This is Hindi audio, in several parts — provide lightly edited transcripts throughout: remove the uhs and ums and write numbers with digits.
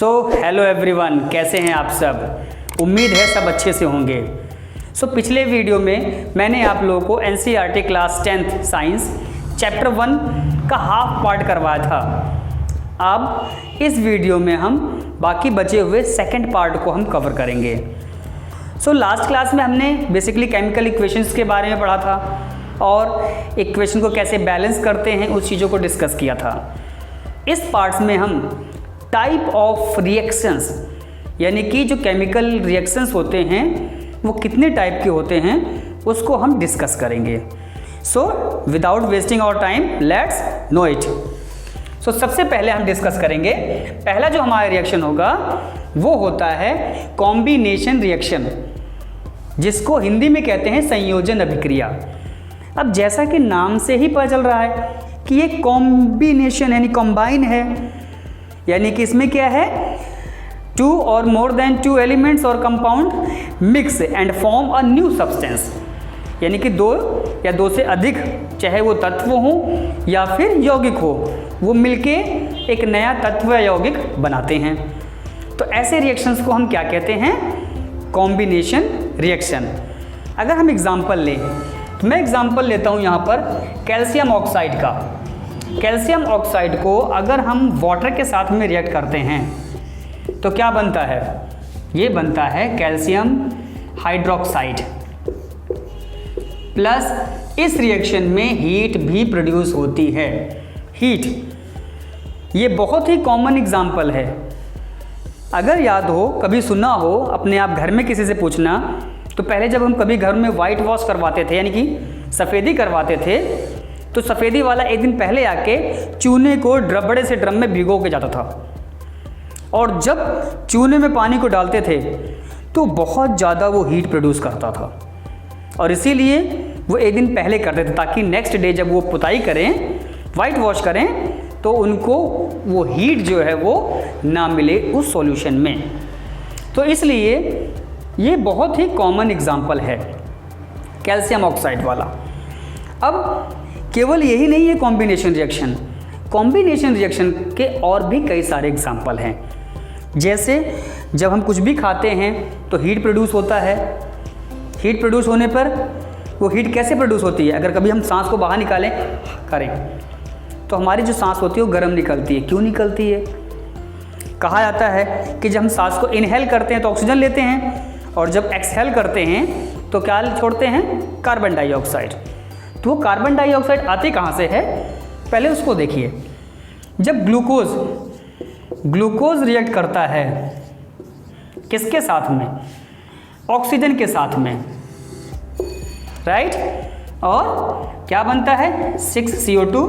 हेलो एवरीवन, कैसे हैं आप सब। उम्मीद है सब अच्छे से होंगे। पिछले वीडियो में मैंने आप लोगों को NCERT class 10th science chapter 1 का हाफ पार्ट करवाया था। अब इस वीडियो में हम बाकी बचे हुए सेकंड पार्ट को हम कवर करेंगे। लास्ट क्लास में हमने बेसिकली केमिकल इक्वेशंस के बारे में पढ़ा था और इक्वेशन को कैसे बैलेंस करते हैं उस चीज़ों को डिस्कस किया था। इस पार्ट्स में हम टाइप ऑफ रिएक्शंस यानी कि जो केमिकल रिएक्शंस होते हैं वो कितने टाइप के होते हैं उसको हम डिस्कस करेंगे। Without wasting our time let's know it. सबसे पहले हम डिस्कस करेंगे, पहला जो हमारा रिएक्शन होगा वो होता है कॉम्बिनेशन रिएक्शन, जिसको हिंदी में कहते हैं संयोजन अभिक्रिया। अब जैसा कि नाम से ही पता चल रहा है कि ये कॉम्बिनेशन यानी कॉम्बाइन है, यानी कि इसमें क्या है, 2 और मोर देन 2 एलिमेंट्स और compound mix and form a new substance, यानी कि 2 या 2 से अधिक, चाहे वो तत्व हो या फिर यौगिक हो, वो मिलके एक नया तत्व या यौगिक बनाते हैं। तो ऐसे रिएक्शंस को हम क्या कहते हैं, कॉम्बिनेशन रिएक्शन। अगर हम एग्जाम्पल लें तो मैं एग्जाम्पल लेता हूँ यहाँ पर कैल्शियम ऑक्साइड का। कैल्शियम ऑक्साइड को अगर हम वाटर के साथ में रिएक्ट करते हैं तो क्या बनता है, ये बनता है कैल्शियम हाइड्रोक्साइड। प्लस इस रिएक्शन में हीट भी प्रोड्यूस होती है। हीट ये बहुत ही कॉमन एग्जाम्पल है। अगर याद हो, कभी सुना हो, अपने आप घर में किसी से पूछना, तो पहले जब हम कभी घर में वाइट वॉश करवाते थे यानी कि सफ़ेदी करवाते थे तो सफ़ेदी वाला एक दिन पहले आके चूने को बड़े से ड्रम में भिगो के जाता था, और जब चूने में पानी को डालते थे तो बहुत ज़्यादा वो हीट प्रोड्यूस करता था, और इसीलिए वो एक दिन पहले करते थे ताकि नेक्स्ट डे जब वो पुताई करें, वाइट वॉश करें, तो उनको वो हीट जो है वो ना मिले उस सॉल्यूशन में। तो इसलिए ये बहुत ही कॉमन एग्जाम्पल है कैल्शियम ऑक्साइड वाला। अब केवल यही नहीं है कॉम्बिनेशन रिएक्शन, कॉम्बिनेशन रिएक्शन के और भी कई सारे एग्जाम्पल हैं। जैसे जब हम कुछ भी खाते हैं तो हीट प्रोड्यूस होता है। हीट प्रोड्यूस होने पर वो हीट कैसे प्रोड्यूस होती है, अगर कभी हम सांस को बाहर निकालें करें तो हमारी जो सांस होती है वो गर्म निकलती है। क्यों निकलती है? कहा जाता है कि जब हम सांस को इनहेल करते हैं तो ऑक्सीजन लेते हैं, और जब एक्सहेल करते हैं तो क्या छोड़ते हैं, कार्बन डाइऑक्साइड। तो वो कार्बन डाइऑक्साइड आते कहाँ से है, पहले उसको देखिए। जब ग्लूकोज रिएक्ट करता है किसके साथ में, ऑक्सीजन के साथ में, राइट, और क्या बनता है 6CO2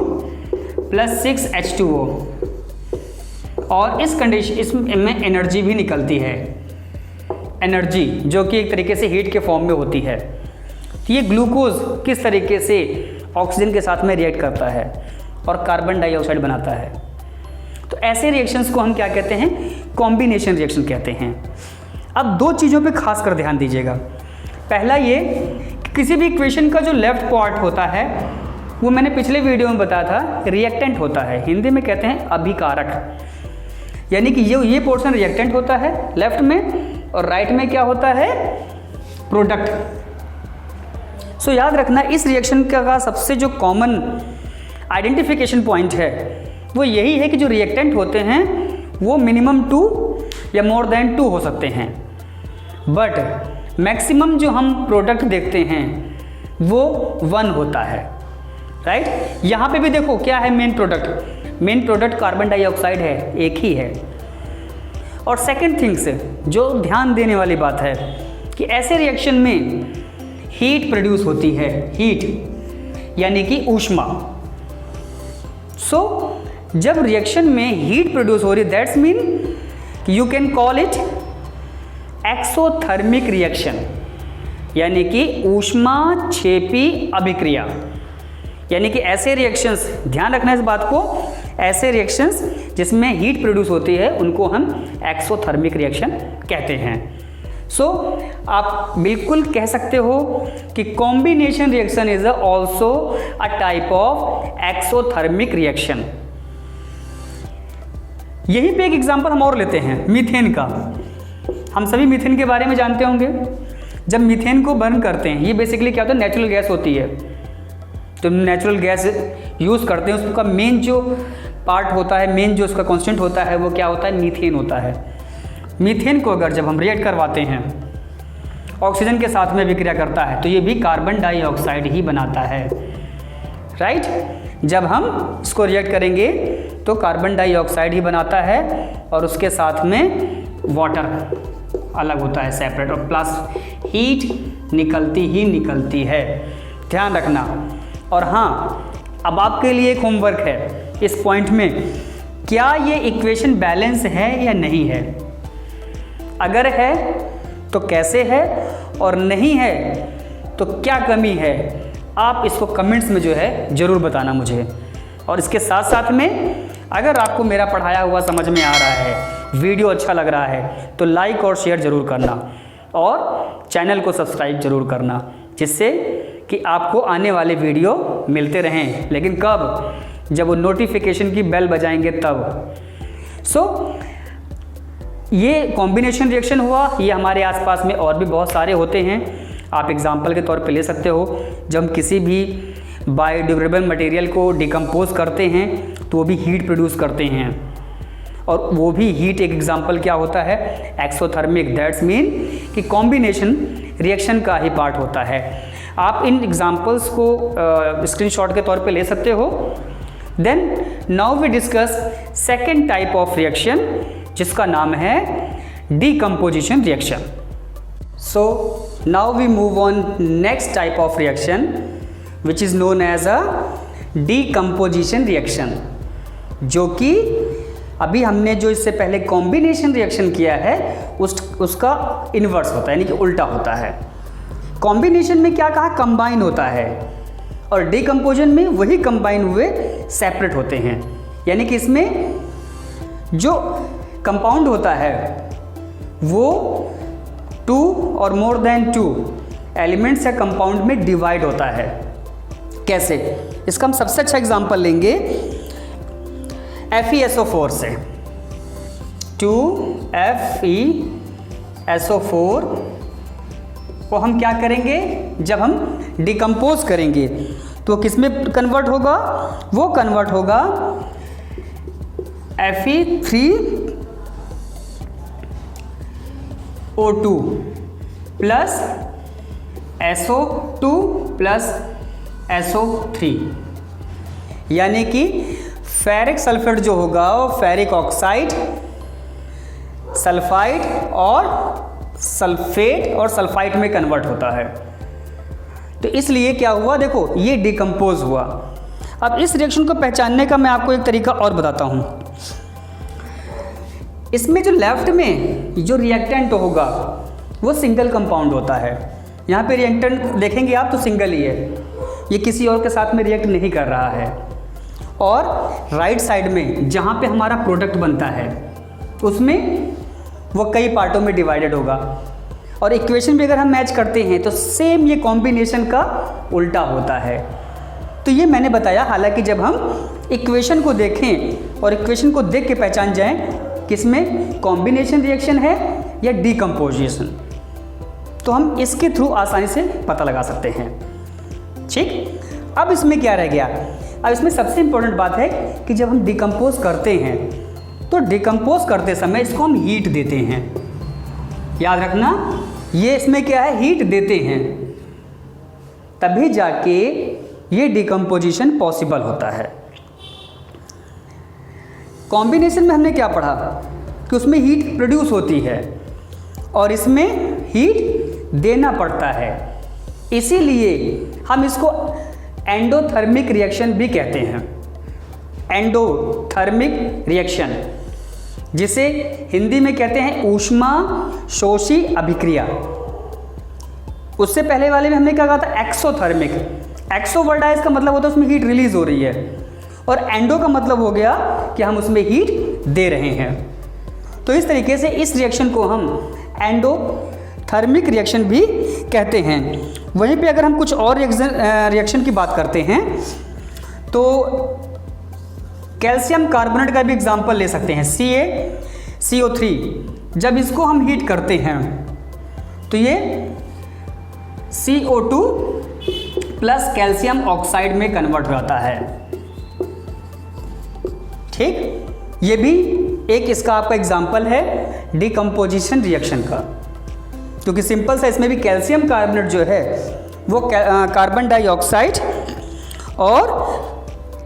प्लस 6H2O, और इस कंडीशन इसमें एनर्जी भी निकलती है, एनर्जी जो कि एक तरीके से हीट के फॉर्म में होती है। तो ये ग्लूकोज किस तरीके से ऑक्सीजन के साथ में रिएक्ट करता है और कार्बन डाइऑक्साइड बनाता है। तो ऐसे रिएक्शंस को हम क्या कहते हैं, कॉम्बिनेशन रिएक्शन कहते हैं। अब 2 चीज़ों पे खास कर ध्यान दीजिएगा। पहला ये कि किसी भी इक्वेशन का जो लेफ्ट पार्ट होता है वो मैंने पिछले वीडियो में बताया था रिएक्टेंट होता है, हिंदी में कहते हैं अभिकारक, यानी कि ये पोर्शन रिएक्टेंट होता है लेफ्ट में, और राइट में क्या होता है, प्रोडक्ट। याद रखना, इस रिएक्शन का सबसे जो कॉमन आइडेंटिफिकेशन पॉइंट है वो यही है कि जो रिएक्टेंट होते हैं वो मिनिमम 2 या मोर देन 2 हो सकते हैं, बट मैक्सिमम जो हम प्रोडक्ट देखते हैं वो 1 होता है, राइट। यहाँ पे भी देखो क्या है, मेन प्रोडक्ट कार्बन डाइऑक्साइड है, एक ही है। और सेकेंड थिंग्स जो ध्यान देने वाली बात है कि ऐसे रिएक्शन में हीट प्रोड्यूस होती है, हीट यानी कि ऊष्मा। जब रिएक्शन में हीट प्रोड्यूस हो रही, that's mean you can call it exothermic reaction, यानी कि ऊष्माक्षेपी अभिक्रिया। यानी कि ऐसे रिएक्शंस, ध्यान रखना इस बात को, ऐसे रिएक्शंस जिसमें हीट प्रोड्यूस होती है उनको हम एक्सोथर्मिक रिएक्शन कहते हैं। आप बिल्कुल कह सकते हो कि combination reaction is also a type of exothermic reaction. यहीं पे एक एग्जांपल हम और लेते हैं मीथेन का। हम सभी मीथेन के बारे में जानते होंगे। जब मीथेन को बर्न करते हैं, ये बेसिकली क्या होता है, नेचुरल गैस होती है। तो नेचुरल गैस यूज़ करते हैं, उसका मेन जो पार्ट होता है, मेन जो उसका कांस्टेंट होता है, वो क्या होता है, मीथेन होता है। मीथेन को अगर जब हम रिएक्ट करवाते हैं ऑक्सीजन के साथ में विक्रिया करता है, तो ये भी कार्बन डाइऑक्साइड ही बनाता है, राइट। जब हम इसको रिएक्ट करेंगे तो कार्बन डाइऑक्साइड ही बनाता है और उसके साथ में वाटर अलग होता है, सेपरेट, और प्लस हीट निकलती ही निकलती है, ध्यान रखना। और हाँ, अब आपके लिए एक होमवर्क है इस पॉइंट में, क्या ये इक्वेशन बैलेंस है या नहीं है। अगर है तो कैसे है, और नहीं है तो क्या कमी है, आप इसको कमेंट्स में जो है ज़रूर बताना मुझे। और इसके साथ साथ में अगर आपको मेरा पढ़ाया हुआ समझ में आ रहा है, वीडियो अच्छा लग रहा है, तो लाइक और शेयर ज़रूर करना और चैनल को सब्सक्राइब ज़रूर करना, जिससे कि आपको आने वाले वीडियो मिलते रहें। लेकिन कब, जब वो नोटिफिकेशन की बेल बजाएंगे तब। ये कॉम्बिनेशन रिएक्शन हुआ। ये हमारे आसपास में और भी बहुत सारे होते हैं, आप एग्जाम्पल के तौर पे ले सकते हो। जब हम किसी भी बायोडिग्रेडेबल मटेरियल को डिकम्पोज करते हैं तो वो भी हीट प्रोड्यूस करते हैं, और वो भी हीट एक एग्जाम्पल क्या होता है, एक्सोथर्मिक। दैट्स मीन कि कॉम्बिनेशन रिएक्शन का ही पार्ट होता है। आप इन एग्जाम्पल्स को स्क्रीनशॉट के तौर पे ले सकते हो। Then now we discuss second type of reaction, जिसका नाम है decomposition reaction. So now we move on next type of reaction which is known as a decomposition reaction, जो कि अभी हमने जो इससे पहले कॉम्बिनेशन रिएक्शन किया है उसका इन्वर्स होता है, यानी कि उल्टा होता है। कॉम्बिनेशन में क्या कहा, कंबाइन होता है, और डीकम्पोजिशन में वही कंबाइन हुए सेपरेट होते हैं। यानी कि इसमें जो कंपाउंड होता है वो 2 और मोर देन 2 एलिमेंट्स या कंपाउंड में डिवाइड होता है। कैसे, इसका हम सबसे अच्छा एग्जांपल लेंगे FeSO4 से। 2FeSO4 को हम क्या करेंगे, जब हम डिकम्पोज करेंगे तो किस में कन्वर्ट होगा, वो कन्वर्ट होगा Fe3O2 plus SO2 plus SO3, यानी कि फेरिक सल्फेट जो होगा वो फेरिक ऑक्साइड, सल्फाइड और सल्फेट और सल्फाइड में कन्वर्ट होता है। तो इसलिए क्या हुआ, देखो ये डिकम्पोज हुआ। अब इस रिएक्शन को पहचानने का मैं आपको एक तरीका और बताता हूँ। इसमें जो लेफ्ट में जो रिएक्टेंट होगा वो सिंगल कंपाउंड होता है। यहाँ पे रिएक्टेंट देखेंगे आप तो सिंगल ही है, ये किसी और के साथ में रिएक्ट नहीं कर रहा है। और राइट साइड में जहाँ पे हमारा प्रोडक्ट बनता है उसमें वो कई पार्टों में डिवाइडेड होगा। और इक्वेशन भी अगर हम मैच करते हैं तो सेम ये कॉम्बिनेशन का उल्टा होता है। तो ये मैंने बताया, हालांकि जब हम इक्वेशन को देखें और इक्वेशन को देख के पहचान जाएं किसमें कॉम्बिनेशन रिएक्शन है या डीकम्पोजिशन, तो हम इसके थ्रू आसानी से पता लगा सकते हैं। ठीक, अब इसमें क्या रह गया, अब इसमें सबसे इम्पोर्टेंट बात है कि जब हम डिकम्पोज करते हैं तो डिकम्पोज करते समय इसको हम हीट देते हैं। याद रखना, ये इसमें क्या है, हीट देते हैं, तभी जाके ये डिकम्पोजिशन पॉसिबल होता है। कॉम्बिनेशन में हमने क्या पढ़ा कि उसमें हीट प्रोड्यूस होती है और इसमें हीट देना पड़ता है, इसीलिए हम इसको एंडोथर्मिक रिएक्शन भी कहते हैं। एंडोथर्मिक रिएक्शन, जिसे हिंदी में कहते हैं ऊष्मा शोषी अभिक्रिया। उससे पहले वाले में हमने क्या कहा था, एक्सोथर्मिक। एक्सो वर्ड है, इसका मतलब होता है उसमें हीट रिलीज हो रही है, और एंडो का मतलब हो गया कि हम उसमें हीट दे रहे हैं। तो इस तरीके से इस रिएक्शन को हम एंडोथर्मिक रिएक्शन भी कहते हैं। वहीं पे अगर हम कुछ और रिएक्शन की बात करते हैं तो कैल्शियम कार्बोनेट का भी एग्जाम्पल ले सकते हैं, CaCO3। जब इसको हम हीट करते हैं तो ये CO2 प्लस कैल्शियम ऑक्साइड में कन्वर्ट हो जाता है। ठीक, ये भी एक इसका आपका एग्जाम्पल है डिकम्पोजिशन रिएक्शन का, क्योंकि सिंपल सा इसमें भी कैल्शियम कार्बोनेट जो है वो कार्बन डाइऑक्साइड और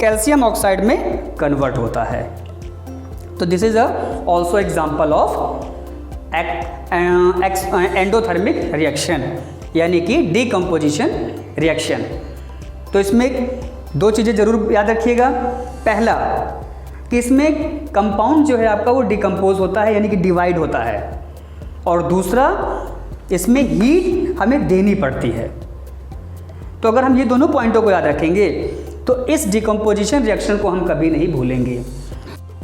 कैल्शियम ऑक्साइड में कन्वर्ट होता है। तो this is also example of endothermic reaction, यानी कि डिकम्पोजिशन रिएक्शन। तो इसमें दो चीज़ें जरूर याद रखिएगा। पहला कि इसमें कंपाउंड जो है आपका वो डिकम्पोज होता है, यानी कि डिवाइड होता है, और दूसरा इसमें हीट हमें देनी पड़ती है। तो अगर हम ये दोनों पॉइंटों को याद रखेंगे तो इस डिकम्पोजिशन रिएक्शन को हम कभी नहीं भूलेंगे।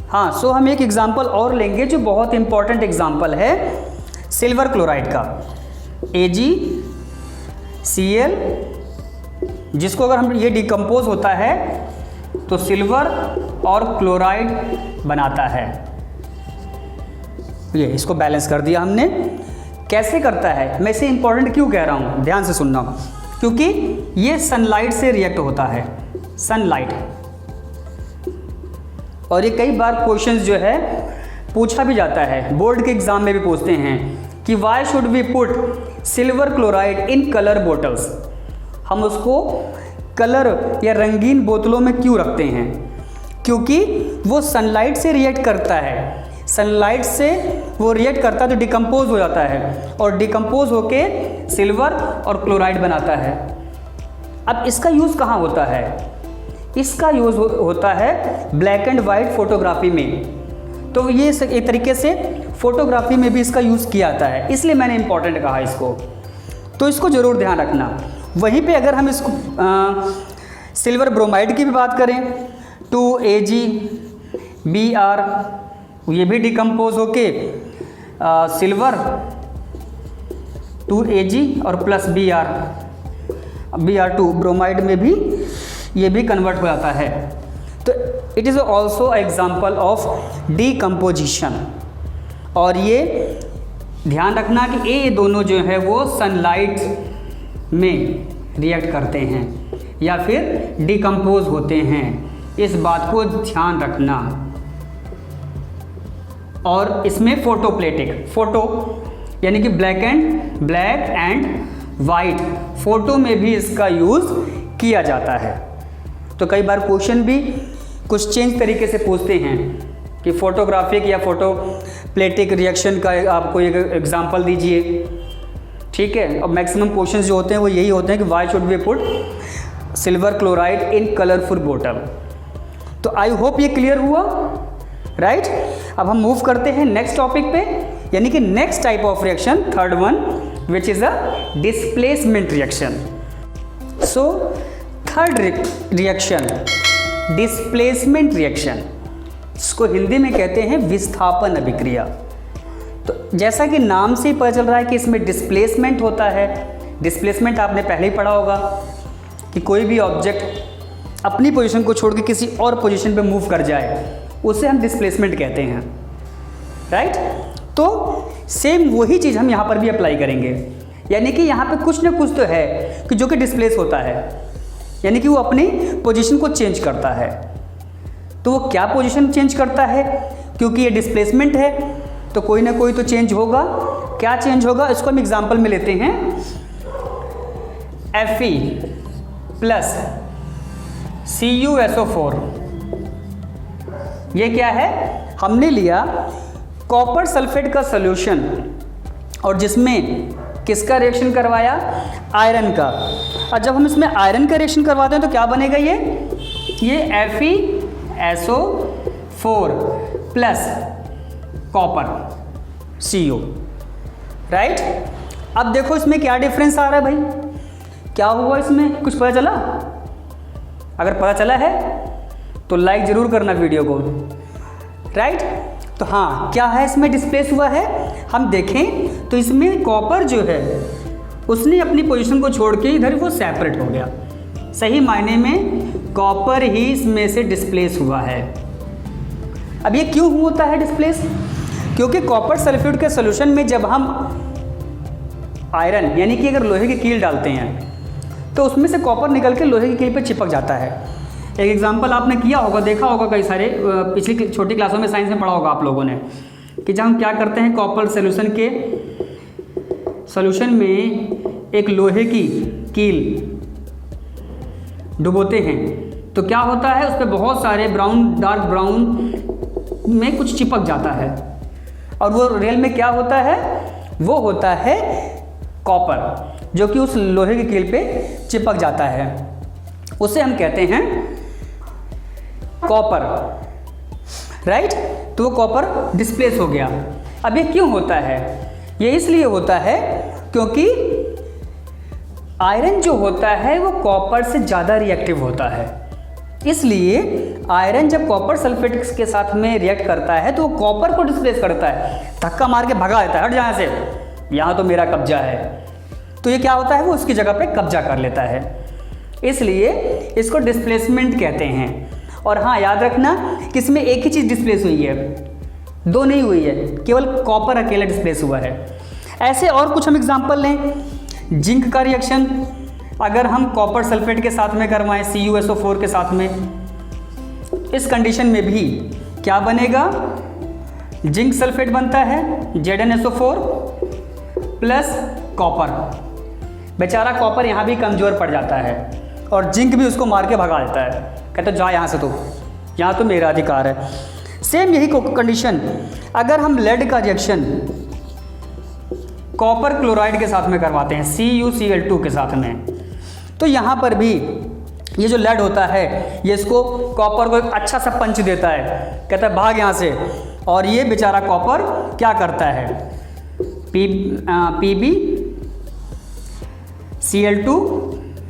हाँ, सो हम एक एग्जाम्पल और लेंगे जो बहुत इंपॉर्टेंट एग्जाम्पल है सिल्वर क्लोराइड का, AgCl, जिसको अगर हम ये डिकम्पोज होता है तो सिल्वर और क्लोराइड बनाता है। ये इसको बैलेंस कर दिया हमने। कैसे करता है, मैं इसे इंपॉर्टेंट क्यों कह रहा हूँ, ध्यान से सुनना, क्योंकि ये सनलाइट से रिएक्ट होता है, सनलाइट। और ये कई बार क्वेश्चंस जो है पूछा भी जाता है, बोर्ड के एग्जाम में भी पूछते हैं कि why should we put silver chloride in colour bottles. हम उसको कलर या रंगीन बोतलों में क्यों रखते हैं? क्योंकि वो सनलाइट से रिएक्ट करता है, सनलाइट से वो रिएक्ट करता है तो डिकम्पोज हो जाता है, और डिकम्पोज होके सिल्वर और क्लोराइड बनाता है। अब इसका यूज़ कहाँ होता है? इसका यूज़ होता है ब्लैक एंड वाइट फोटोग्राफी में। तो ये एक तरीके से फोटोग्राफी में भी इसका यूज़ किया जाता है, इसलिए मैंने इंपॉर्टेंट कहा इसको। तो इसको ज़रूर ध्यान रखना। वहीं पे अगर हम इसको सिल्वर ब्रोमाइड की भी बात करें, 2AgBr, ये भी डिकम्पोज होके सिल्वर 2Ag और प्लस Br2 ब्रोमाइड में भी ये भी कन्वर्ट हो जाता है। तो it is also example of decomposition. और ये ध्यान रखना कि ये दोनों जो है वो सनलाइट में रिएक्ट करते हैं या फिर डिकम्पोज होते हैं, इस बात को ध्यान रखना। और इसमें फोटोप्लेटिक, फोटो यानी कि ब्लैक एंड वाइट, फोटो में भी इसका यूज़ किया जाता है। तो कई बार क्वेश्चन भी कुछ चेंज तरीके से पूछते हैं कि फोटोग्राफिक या फोटोप्लेटिक रिएक्शन का आपको एक एग्जांपल दीजिए, ठीक है। और मैक्सिमम क्वेश्चन जो होते हैं वो यही होते हैं कि why should we put silver chloride in colourful बोतल। तो आई होप ये क्लियर हुआ, राइट। अब हम मूव करते हैं नेक्स्ट टॉपिक पे, यानी कि next type of reaction, third one, which is a displacement reaction. So third reaction displacement reaction, इसको हिंदी में कहते हैं विस्थापन अभिक्रिया। तो जैसा कि नाम से ही पता चल रहा है कि इसमें डिस्प्लेसमेंट होता है। डिस्प्लेसमेंट आपने पहले ही पढ़ा होगा कि कोई भी ऑब्जेक्ट अपनी पोजीशन को छोड़ के किसी और पोजीशन पे मूव कर जाए, उसे हम डिस्प्लेसमेंट कहते हैं, राइट। तो सेम वही चीज़ हम यहाँ पर भी अप्लाई करेंगे, यानी कि यहाँ पे कुछ ना कुछ तो है कि जो कि डिस्प्लेस होता है, यानी कि वो अपनी पोजीशन को चेंज करता है। तो वो क्या पोजीशन चेंज करता है? क्योंकि ये डिस्प्लेसमेंट है तो कोई ना कोई तो चेंज होगा। क्या चेंज होगा, इसको हम एग्जांपल में लेते हैं। Fe प्लस CuSO4, ये क्या है? हमने लिया कॉपर सल्फेट का सॉल्यूशन और जिसमें किसका रिएक्शन करवाया? आयरन का। और जब हम इसमें आयरन का रिएक्शन करवाते हैं तो क्या बनेगा? ये FeSO4 plus copper CO, right. अब देखो इसमें क्या डिफरेंस आ रहा है भाई, क्या हुआ इसमें, कुछ पता चला? अगर पता चला है तो लाइक ज़रूर करना वीडियो को, राइट। तो हाँ, क्या है इसमें डिस्प्लेस हुआ है, हम देखें तो इसमें कॉपर जो है उसने अपनी पोजीशन को छोड़ के इधर वो सेपरेट हो गया। सही मायने में कॉपर ही इसमें से डिस्प्लेस हुआ है, अब ये क्यों होता है डिस्प्लेस? क्योंकि कॉपर सल्फेट के सोल्यूशन में जब हम आयरन यानी कि अगर लोहे की कील डालते हैं तो उसमें से कॉपर निकल के लोहे की कील पे चिपक जाता है। एक एग्जांपल आपने किया होगा, देखा होगा कई सारे पिछली छोटी क्लासों में साइंस में पढ़ा होगा आप लोगों ने कि जब हम क्या करते हैं कॉपर सोल्यूशन में एक लोहे की कील डुबोते हैं तो क्या होता है, उस पर बहुत सारे डार्क ब्राउन में कुछ चिपक जाता है और वो रियल में क्या होता है, वो होता है कॉपर जो कि उस लोहे की कील पे चिपक जाता है, उसे हम कहते हैं कॉपर, राइट। तो वो कॉपर डिस्प्लेस हो गया। अब ये क्यों होता है? ये इसलिए होता है क्योंकि आयरन जो होता है वो कॉपर से ज़्यादा रिएक्टिव होता है, इसलिए आयरन जब कॉपर सल्फेट के साथ में रिएक्ट करता है तो वो कॉपर को डिस्प्लेस करता है, धक्का मार के भगा देता है, हट यहाँ से, यहाँ तो मेरा कब्जा है। तो ये क्या होता है, वो उसकी जगह पे कब्जा कर लेता है, इसलिए इसको डिस्प्लेसमेंट कहते हैं। और हाँ, याद रखना कि इसमें एक ही चीज़ डिस्प्लेस हुई है, दो नहीं हुई है, केवल कॉपर अकेला डिस्प्लेस हुआ है। ऐसे और कुछ हम एग्जांपल लें, जिंक का रिएक्शन अगर हम कॉपर सल्फेट के साथ में करवाएं CuSO4 के साथ में, इस कंडीशन में भी क्या बनेगा, जिंक सल्फेट बनता है ZnSO4 प्लस कॉपर। बेचारा कॉपर यहाँ भी कमज़ोर पड़ जाता है और जिंक भी उसको मार के भगा देता है, कहते जा यहाँ से, तो यहाँ तो मेरा अधिकार है। सेम यही कंडीशन अगर हम लेड का रिएक्शन कॉपर क्लोराइड के साथ में करवाते हैं CuCl2 के साथ में, तो यहाँ पर भी ये जो लेड होता है ये इसको कॉपर को एक अच्छा सा पंच देता है, कहता है भाग यहाँ से, और ये बेचारा कॉपर क्या करता है, PbCl2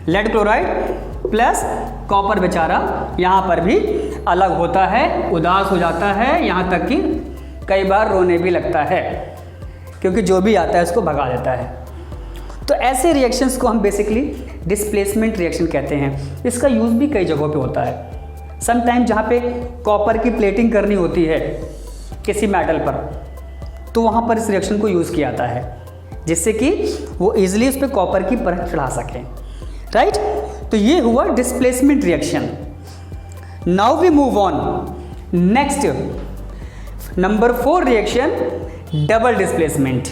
lead chloride plus copper बेचारा यहाँ पर भी अलग होता है, उदास हो जाता है, यहाँ तक कि कई बार रोने भी लगता है क्योंकि जो भी आता है उसको भगा देता है। तो ऐसे रिएक्शंस को हम बेसिकली डिस्प्लेसमेंट रिएक्शन कहते हैं। इसका यूज़ भी कई जगहों पे होता है। सम टाइम जहाँ पे कॉपर की प्लेटिंग करनी होती है किसी मेटल पर, तो वहाँ पर इस रिएक्शन को यूज़ किया जाता है जिससे कि वो ईजिली उस पर कॉपर की परत चढ़ा सकें, राइट। तो ये हुआ displacement reaction. Now we move on next, number 4 reaction, double displacement.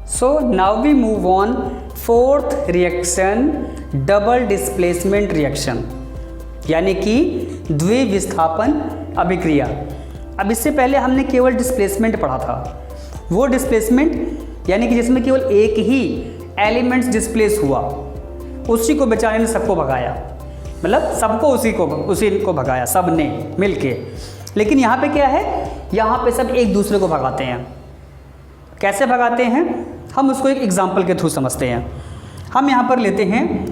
So now we move on 4th reaction, double displacement reaction, यानी कि द्विविस्थापन अभिक्रिया। अब इससे पहले हमने केवल डिस्प्लेसमेंट पढ़ा था, वो डिस्प्लेसमेंट यानी कि जिसमें केवल एक ही एलिमेंट्स डिस्प्लेस हुआ, उसी को बेचारे ने सबको भगाया, मतलब सबको उसी को भगाया, सब ने मिलके। लेकिन यहाँ पे क्या है, यहाँ पे सब एक दूसरे को भगाते हैं। कैसे भगाते हैं, हम उसको एक एग्जाम्पल के थ्रू समझते हैं। हम यहाँ पर लेते हैं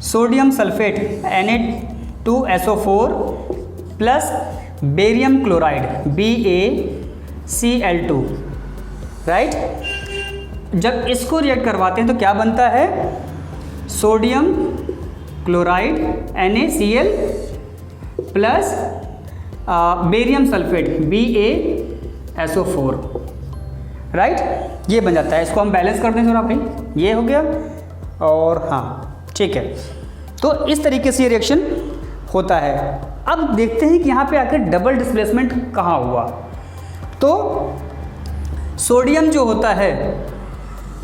sodium sulphate Na2SO4 plus barium chloride BaCl2, right. जब इसको रिएक्ट करवाते हैं तो क्या बनता है, sodium chloride NaCl plus barium sulphate BaSO4, right. ये बन जाता है। इसको हम बैलेंस कर दें थोड़ा भाई, ये हो गया और हाँ ठीक है। तो इस तरीके से ये रिएक्शन होता है। अब देखते हैं कि यहाँ पे आकर डबल डिस्प्लेसमेंट कहाँ हुआ। तो सोडियम जो होता है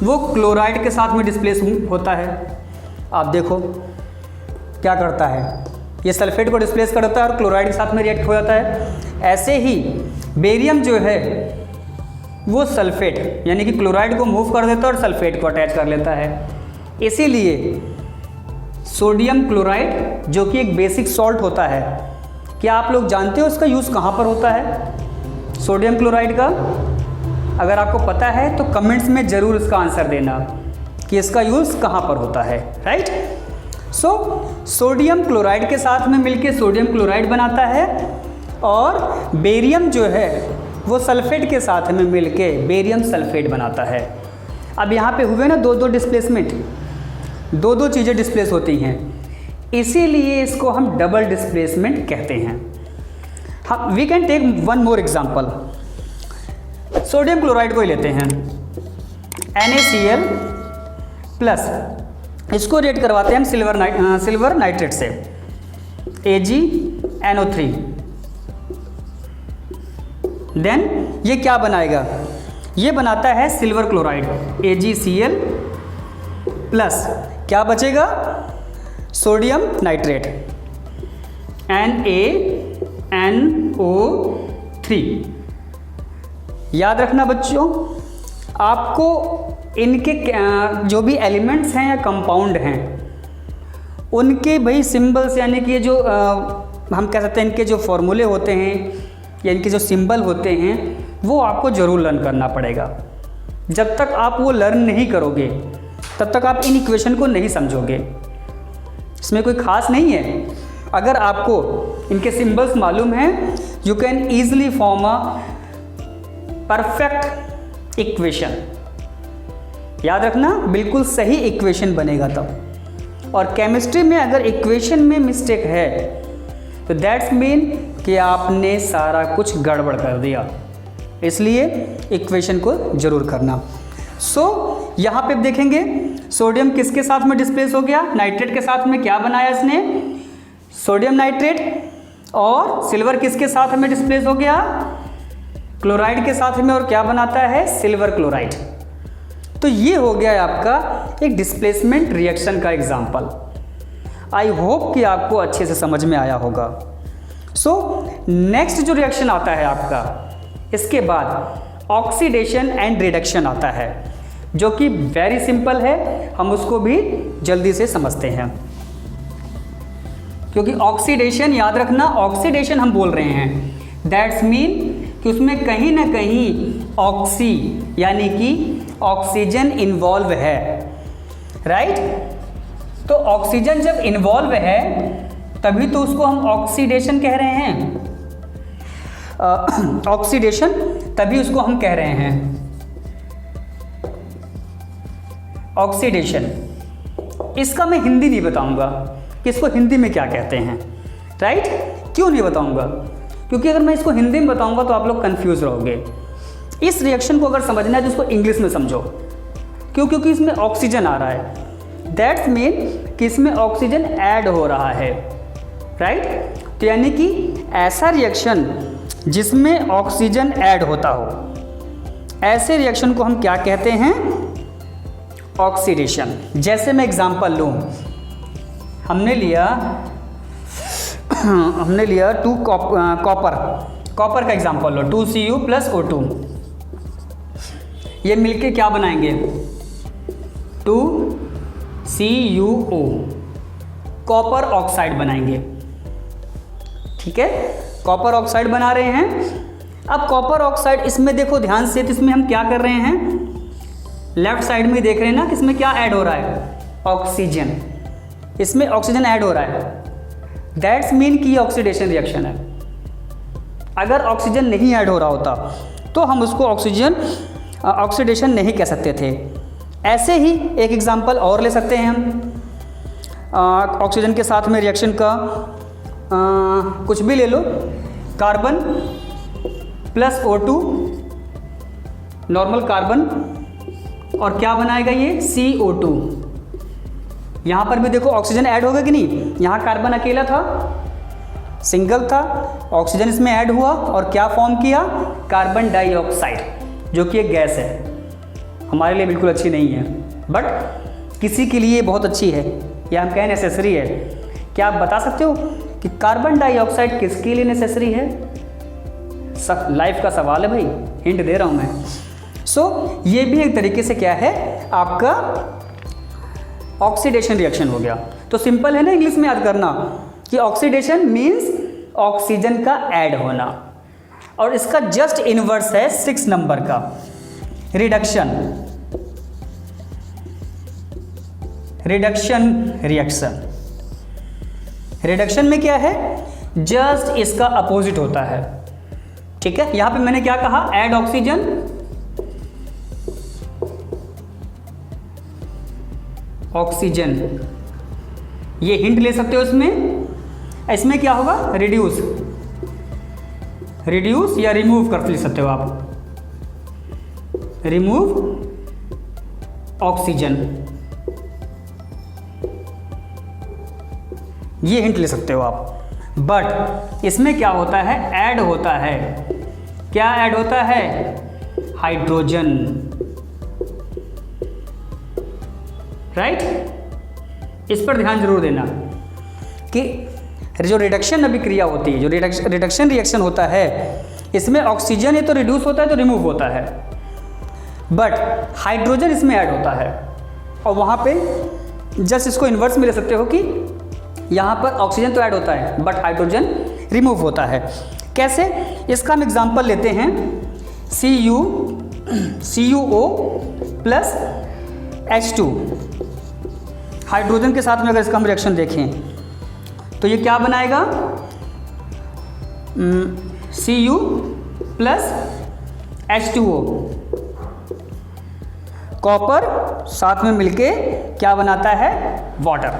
वो क्लोराइड के साथ में डिस्प्लेस होता है। आप देखो क्या करता है, ये सल्फेट को डिस्प्लेस करता है और क्लोराइड के साथ में रिएक्ट हो जाता है। ऐसे ही बेरियम जो है वो सल्फेट यानी कि क्लोराइड को मूव कर देता है और सल्फेट को अटैच कर लेता है। इसीलिए सोडियम क्लोराइड जो कि एक बेसिक सॉल्ट होता है, क्या आप लोग जानते हो इसका यूज़ कहाँ पर होता है सोडियम क्लोराइड का? अगर आपको पता है तो कमेंट्स में ज़रूर इसका आंसर देना कि इसका यूज़ कहाँ पर होता है, राइट। सो सोडियम क्लोराइड के साथ में मिलके सोडियम क्लोराइड बनाता है और बेरियम जो है वो सल्फेट के साथ में मिलके बेरियम सल्फेट बनाता है। अब यहाँ पे हुए ना दो डिस्प्लेसमेंट, दो चीज़ें डिस्प्लेस होती हैं, इसीलिए इसको हम डबल डिस्प्लेसमेंट कहते हैं। हाँ, we can take one more example. Sodium chloride को ही लेते हैं, NaCl प्लस, इसको रिएक्ट करवाते हैं हम सिल्वर नाइट्रेट से, AgNO3। देन ये क्या बनाएगा, ये बनाता है सिल्वर क्लोराइड, AgCl प्लस क्या बचेगा, सोडियम नाइट्रेट, NaNO3। याद रखना बच्चों, आपको इनके जो भी एलिमेंट्स हैं या कंपाउंड हैं उनके भाई सिंबल्स, यानी कि ये जो हम कह सकते हैं इनके जो फॉर्मूले होते हैं या इनके जो सिंबल होते हैं वो आपको ज़रूर लर्न करना पड़ेगा। जब तक आप वो लर्न नहीं करोगे तब तक आप इन इक्वेशन को नहीं समझोगे। इसमें कोई ख़ास नहीं है, अगर आपको इनके सिंबल्स मालूम हैं you can easily form a perfect equation. याद रखना, बिल्कुल सही इक्वेशन बनेगा तब। और केमिस्ट्री में अगर इक्वेशन में मिस्टेक है तो दैट्स मीन कि आपने सारा कुछ गड़बड़ कर दिया, इसलिए इक्वेशन को जरूर करना। यहाँ पे देखेंगे सोडियम किसके साथ में डिस्प्लेस हो गया, नाइट्रेट के साथ में क्या बनाया इसने, सोडियम नाइट्रेट, और सिल्वर किसके साथ में डिस्प्लेस हो गया, क्लोराइड के साथ में, और क्या बनाता है, सिल्वर क्लोराइड। तो ये हो गया आपका एक डिस्प्लेसमेंट रिएक्शन का एग्जाम्पल। आई होप कि आपको अच्छे से समझ में आया होगा। नेक्स्ट जो रिएक्शन आता है आपका, इसके बाद ऑक्सीडेशन एंड रिडक्शन आता है, जो कि वेरी सिंपल है, हम उसको भी जल्दी से समझते हैं। क्योंकि ऑक्सीडेशन, याद रखना, ऑक्सीडेशन हम बोल रहे हैं, दैट्स मीन कि उसमें कहीं ना कहीं ऑक्सी यानी कि ऑक्सीजन इन्वॉल्व है, राइट। तो ऑक्सीजन जब इन्वॉल्व है तभी तो उसको हम ऑक्सीडेशन कह रहे हैं, ऑक्सीडेशन तभी उसको हम कह रहे हैं ऑक्सीडेशन। इसका मैं हिंदी नहीं बताऊंगा कि इसको हिंदी में क्या कहते हैं, राइट। क्यों नहीं बताऊंगा, क्योंकि अगर मैं इसको हिंदी में बताऊंगा तो आप लोग कंफ्यूज रहोगे। इस रिएक्शन को अगर समझना है तो इसको इंग्लिश में समझो। क्यों, क्योंकि इसमें ऑक्सीजन आ रहा है, दैट्स मीन कि इसमें ऑक्सीजन ऐड हो रहा है, राइट। तो यानी कि ऐसा रिएक्शन जिसमें ऑक्सीजन ऐड होता हो, ऐसे रिएक्शन को हम क्या कहते हैं, ऑक्सीडेशन। जैसे मैं एग्जांपल लूँ, हमने लिया 2 कॉपर का एग्जांपल लो, 2Cu + O2, ये मिलके क्या बनाएंगे, 2CuO, कॉपर ऑक्साइड बनाएंगे, ठीक है। कॉपर ऑक्साइड बना रहे हैं। अब कॉपर ऑक्साइड, इसमें देखो ध्यान से, तो इसमें हम क्या कर रहे हैं, लेफ्ट साइड में देख रहे हैं ना कि इसमें क्या ऐड हो रहा है, ऑक्सीजन। इसमें ऑक्सीजन ऐड हो रहा है, दैट्स मीन कि ये ऑक्सीडेशन रिएक्शन है। अगर ऑक्सीजन नहीं ऐड हो रहा होता तो हम उसको ऑक्सीडेशन नहीं कह सकते थे। ऐसे ही एक एग्जांपल और ले सकते हैं हम, ऑक्सीजन के साथ में रिएक्शन का कुछ भी ले लो, कार्बन + O2, नॉर्मल कार्बन, और क्या बनाएगा ये, CO2। यहाँ पर भी देखो ऑक्सीजन ऐड होगा कि नहीं, यहाँ कार्बन अकेला था, सिंगल था, ऑक्सीजन इसमें ऐड हुआ और क्या फॉर्म किया, कार्बन डाइऑक्साइड, जो कि एक गैस है, हमारे लिए बिल्कुल अच्छी नहीं है, बट किसी के लिए बहुत अच्छी है, या हम कहें नेसेसरी है। क्या आप बता सकते हो कि कार्बन डाइऑक्साइड किसके लिए नेसेसरी है? सब लाइफ का सवाल है भाई, हिंट दे रहा हूँ मैं। ये भी एक तरीके से क्या है, आपका ऑक्सीडेशन रिएक्शन हो गया। तो सिंपल है ना इंग्लिश में याद करना कि ऑक्सीडेशन मीन्स ऑक्सीजन का ऐड होना, और इसका जस्ट इनवर्स है 6 नंबर का, रिडक्शन रिएक्शन। रिडक्शन में क्या है, जस्ट इसका अपोजिट होता है, ठीक है। यहां पे मैंने क्या कहा, ऐड ऑक्सीजन, ये हिंट ले सकते हो इसमें क्या होगा, रिड्यूस रिड्यूस या रिमूव कर लिख सकते हो आप, रिमूव ऑक्सीजन, ये हिंट ले सकते हो आप। बट इसमें क्या होता है, ऐड होता है, क्या ऐड होता है, हाइड्रोजन, राइट। इस पर ध्यान जरूर देना कि जो रिडक्शन अभिक्रिया होती है, जो रिडक्शन रिएक्शन होता है, इसमें ऑक्सीजन ये तो रिड्यूस होता है तो रिमूव होता है, बट हाइड्रोजन इसमें ऐड होता है। और वहाँ पे जस्ट इसको इन्वर्स में ले सकते हो कि यहाँ पर ऑक्सीजन तो ऐड होता है बट हाइड्रोजन रिमूव होता है। कैसे, इसका हम एग्जांपल लेते हैं, CuO प्लस H2, हाइड्रोजन के साथ में अगर इसका हम रिएक्शन देखें तो ये क्या बनाएगा, Cu प्लस H2O, कॉपर साथ में मिलके क्या बनाता है, वाटर।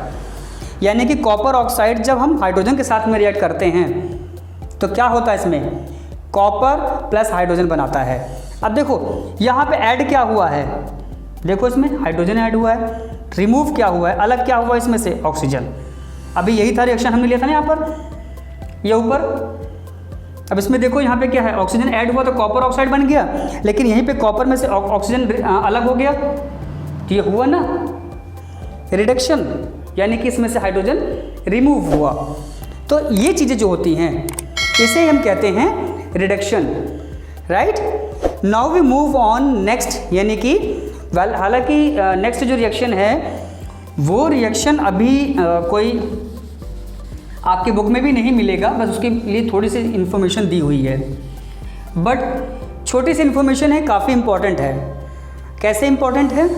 यानी कि कॉपर ऑक्साइड जब हम हाइड्रोजन के साथ में रिएक्ट करते हैं तो क्या होता है, इसमें कॉपर प्लस हाइड्रोजन बनाता है। अब देखो यहाँ पे ऐड क्या हुआ है, देखो इसमें हाइड्रोजन ऐड हुआ है, रिमूव क्या हुआ है, अलग क्या हुआ इसमें से, ऑक्सीजन। अभी यही था रिएक्शन हमने लिया था ना यहाँ पर, ये ऊपर। अब इसमें देखो यहाँ पे क्या है, ऑक्सीजन ऐड हुआ तो कॉपर ऑक्साइड बन गया, लेकिन यहीं पे कॉपर में से ऑक्सीजन अलग हो गया, तो ये हुआ ना रिडक्शन, यानी कि इसमें से हाइड्रोजन रिमूव हुआ। तो ये चीज़ें जो होती हैं इसे हम कहते हैं reduction, right. Now we move on next, यानी कि हालांकि नेक्स्ट जो रिएक्शन है वो रिएक्शन अभी कोई आपके बुक में भी नहीं मिलेगा, बस उसके लिए थोड़ी सी इन्फॉर्मेशन दी हुई है, बट छोटी सी इन्फॉर्मेशन है, काफ़ी इम्पॉर्टेंट है। कैसे इम्पॉर्टेंट है,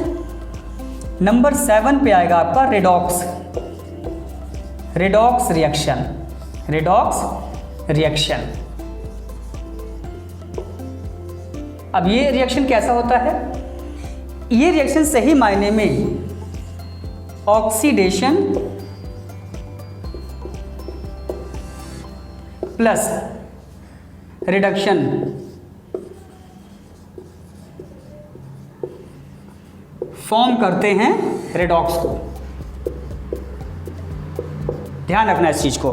नंबर 7 पे आएगा आपका redox, redox reaction, redox reaction. अब ये रिएक्शन कैसा होता है, ये रिएक्शन सही मायने में ऑक्सीडेशन प्लस रिडक्शन फॉर्म करते हैं रेडॉक्स को। ध्यान रखना इस चीज को,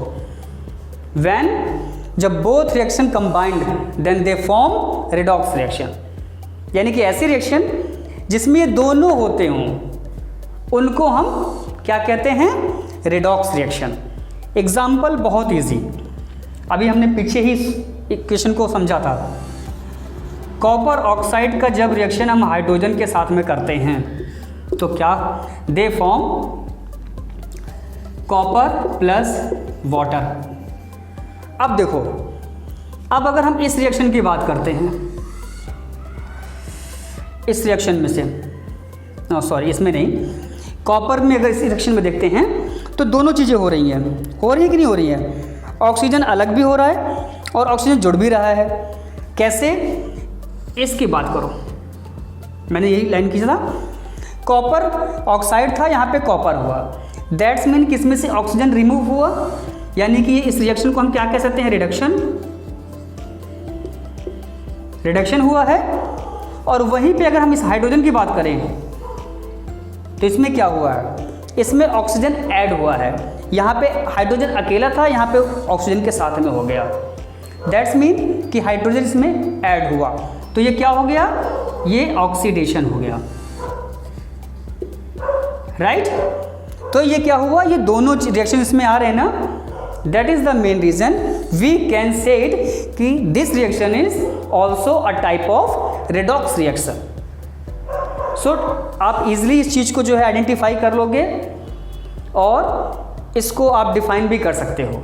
व्हेन जब both reaction combined then they form redox reaction, यानी कि ऐसी रिएक्शन जिसमें ये दोनों होते हों उनको हम क्या कहते हैं, रेडॉक्स रिएक्शन। एग्जाम्पल बहुत इजी, अभी हमने पीछे ही इक्वेशन को समझा था। कॉपर ऑक्साइड का जब रिएक्शन हम हाइड्रोजन के साथ में करते हैं तो क्या, they form copper plus water. अब देखो, अब अगर हम इस रिएक्शन की बात करते हैं, इस रिएक्शन में से, इसमें नहीं, कॉपर में अगर इस रिएक्शन में देखते हैं तो दोनों चीज़ें हो रही हैं कि नहीं हो रही हैं, ऑक्सीजन अलग भी हो रहा है और ऑक्सीजन जुड़ भी रहा है। कैसे, इसकी बात करो, मैंने यही लाइन खींचा था, कॉपर ऑक्साइड था, यहाँ पे कॉपर हुआ, दैट्स मीन कि इसमें से ऑक्सीजन रिमूव हुआ, यानी कि इस रिएक्शन को हम क्या कह सकते हैं, रिडक्शन, रिडक्शन हुआ है। और वहीं पे अगर हम इस हाइड्रोजन की बात करें तो इसमें क्या हुआ है, इसमें ऑक्सीजन ऐड हुआ है, यहाँ पे हाइड्रोजन अकेला था, यहाँ पे ऑक्सीजन के साथ में हो गया, दैट्स मीन कि हाइड्रोजन इसमें ऐड हुआ, तो ये क्या हो गया, ये ऑक्सीडेशन हो गया, राइट। तो ये क्या हुआ, ये दोनों रिएक्शन इसमें आ रहे हैं ना, that is the main reason we can say it कि this reaction is also a type of redox reaction. So आप इजिली इस चीज़ को जो है आइडेंटिफाई कर लोगे और इसको आप डिफाइन भी कर सकते हो,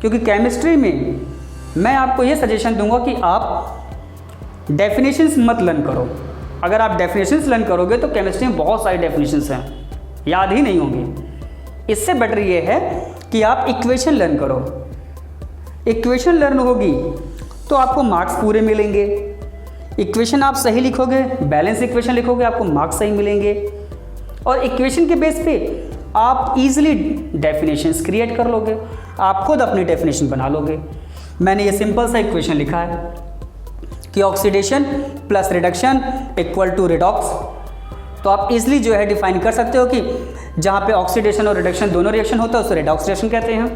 क्योंकि केमिस्ट्री में मैं आपको ये सजेशन दूंगा कि आप डेफिनेशंस मत लर्न करो। अगर आप डेफिनेशंस लर्न करोगे तो केमिस्ट्री में बहुत सारी डेफिनेशंस हैं, याद ही नहीं होंगी। इससे बेटर ये है कि आप इक्वेशन लर्न करो, इक्वेशन लर्न होगी तो आपको मार्क्स पूरे मिलेंगे। इक्वेशन आप सही लिखोगे, बैलेंस इक्वेशन लिखोगे, आपको मार्क्स सही मिलेंगे, और इक्वेशन के बेस पे आप इजीली डेफिनेशंस क्रिएट कर लोगे, आप खुद अपनी डेफिनेशन बना लोगे। मैंने ये सिंपल सा इक्वेशन लिखा है कि oxidation plus reduction equal to redox. तो आप इजीली जो है डिफाइन कर सकते हो कि जहाँ पे ऑक्सीडेशन और रिडक्शन दोनों रिएक्शन होता है उसे रेडॉक्स रिएक्शन कहते हैं।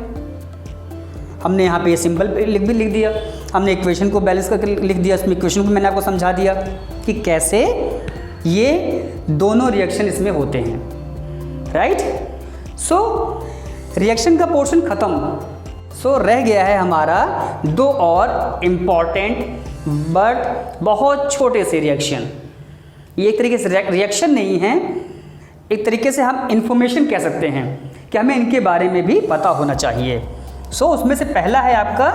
हमने यहाँ पे ये सिंबल लिख दिया, हमने इक्वेशन को बैलेंस करके लिख दिया, इसमें इक्वेशन को मैंने आपको समझा दिया कि कैसे ये दोनों रिएक्शन इसमें होते हैं, राइट। सो रिएक्शन का पोर्शन खत्म। सो रह गया है हमारा दो और इम्पॉर्टेंट बट बहुत छोटे से रिएक्शन। ये एक तरीके से रिएक्शन नहीं है, एक तरीके से हम इंफॉर्मेशन कह सकते हैं कि हमें इनके बारे में भी पता होना चाहिए। सो उसमें से पहला है आपका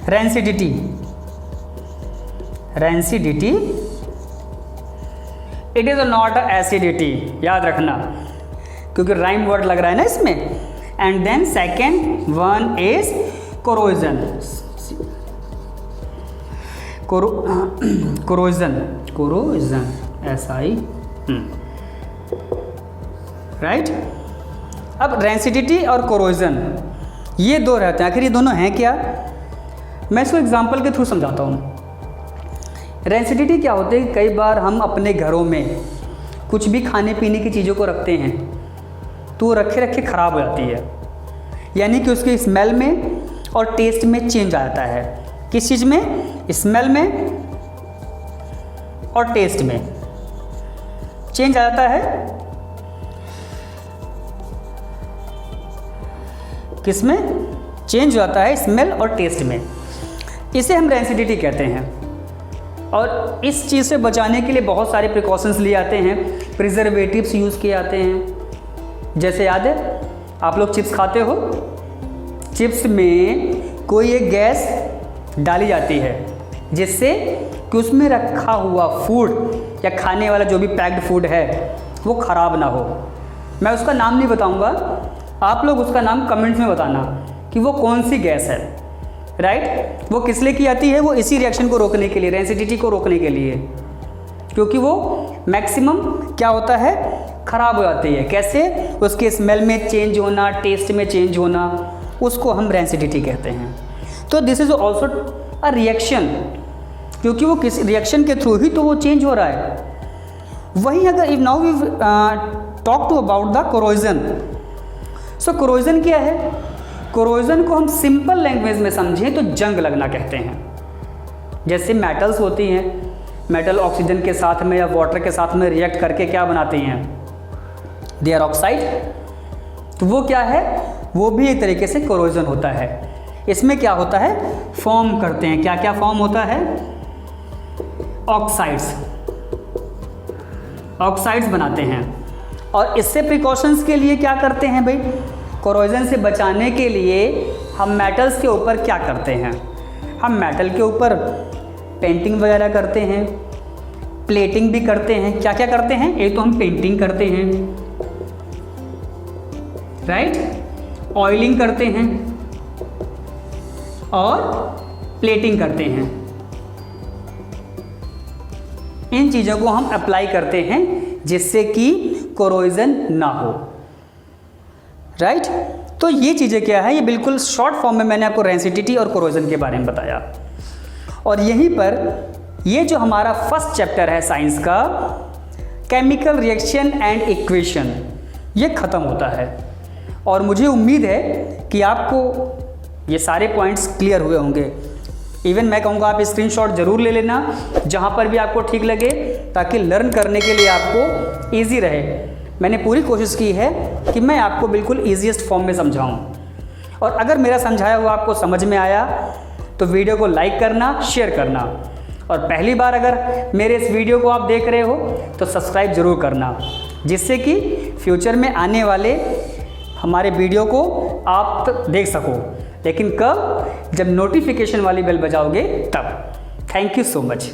rancidity. Rancidity it is not a acidity, याद रखना क्योंकि राइम वर्ड लग रहा है ना इसमें। And then second one is corrosion. Corrosion SI, right. अब रेंसिडिटी और कोरोजन ये दो रहते हैं, आखिर ये दोनों हैं क्या? मैं इसको एग्जांपल के थ्रू समझाता हूँ। रेंसिडिटी क्या होती है? कई बार हम अपने घरों में कुछ भी खाने पीने की चीज़ों को रखते हैं तो रखे रखे ख़राब हो जाती है, यानी कि उसकी स्मेल में और टेस्ट में चेंज आ जाता है। किस चीज़ में? स्मेल में और टेस्ट में चेंज आ जाता है। किस में चेंज हो जाता है? स्मेल और टेस्ट में। इसे हम रेंसिडिटी कहते हैं। और इस चीज़ से बचाने के लिए बहुत सारे प्रिकॉशंस लिए जाते हैं, प्रिजर्वेटिव्स यूज़ किए जाते हैं। जैसे याद है आप लोग चिप्स खाते हो, चिप्स में कोई एक गैस डाली जाती है जिससे कि उसमें रखा हुआ फूड या खाने वाला जो भी पैक्ड फूड है वो ख़राब ना हो। मैं उसका नाम नहीं बताऊंगा, आप लोग उसका नाम कमेंट्स में बताना कि वो कौन सी गैस है, राइट। वो किस लिए की जाती है? वो इसी रिएक्शन को रोकने के लिए, रेंसिडिटी को रोकने के लिए, क्योंकि वो मैक्सिमम क्या होता है? ख़राब हो जाती है। कैसे? उसके स्मेल में चेंज होना, टेस्ट में चेंज होना, उसको हम रेंसिडिटी कहते हैं। तो this is also a reaction, क्योंकि वो किस रिएक्शन के थ्रू ही तो वो चेंज हो रहा है। वहीं अगर if now we talk to about the corrosion. So corrosion क्या है? कोरोजन को हम सिंपल लैंग्वेज में समझें तो जंग लगना कहते हैं। जैसे मेटल्स होती हैं, मेटल ऑक्सीजन के साथ में या वाटर के साथ में रिएक्ट करके क्या बनाती हैं? They are oxide. तो वो क्या है? वो भी एक तरीके से कोरोजन होता है। इसमें क्या होता है? फॉर्म करते हैं। क्या क्या फॉर्म होता है? ऑक्साइड्स, ऑक्साइड्स बनाते हैं। और इससे प्रिकॉशंस के लिए क्या करते हैं भाई? कोरोजन से बचाने के लिए हम मेटल्स के ऊपर क्या करते हैं? हम मेटल के ऊपर पेंटिंग वगैरह करते हैं, प्लेटिंग भी करते हैं। क्या क्या करते हैं? एक तो हम पेंटिंग करते हैं, राइट, ऑयलिंग करते हैं और प्लेटिंग करते हैं। इन चीज़ों को हम अप्लाई करते हैं जिससे कि कोरोजन ना हो, राइट। तो ये चीज़ें क्या है? ये बिल्कुल शॉर्ट फॉर्म में मैंने आपको रेंसिडिटी और कोरोजन के बारे में बताया। और यहीं पर ये जो हमारा फर्स्ट चैप्टर है साइंस का, केमिकल रिएक्शन एंड इक्वेशन, ये ख़त्म होता है। और मुझे उम्मीद है कि आपको ये सारे पॉइंट्स क्लियर हुए होंगे। इवन मैं कहूँगा आप स्क्रीनशॉट ज़रूर ले लेना जहाँ पर भी आपको ठीक लगे, ताकि लर्न करने के लिए आपको ईजी रहे। मैंने पूरी कोशिश की है कि मैं आपको बिल्कुल ईजीएस्ट फॉर्म में समझाऊँ। और अगर मेरा समझाया हुआ आपको समझ में आया तो वीडियो को लाइक करना, शेयर करना। और पहली बार अगर मेरे इस वीडियो को आप देख रहे हो तो सब्सक्राइब ज़रूर करना, जिससे कि फ्यूचर में आने वाले हमारे वीडियो को आप देख सको। लेकिन कब? जब नोटिफिकेशन वाली बेल बजाओगे तब। Thank you so much.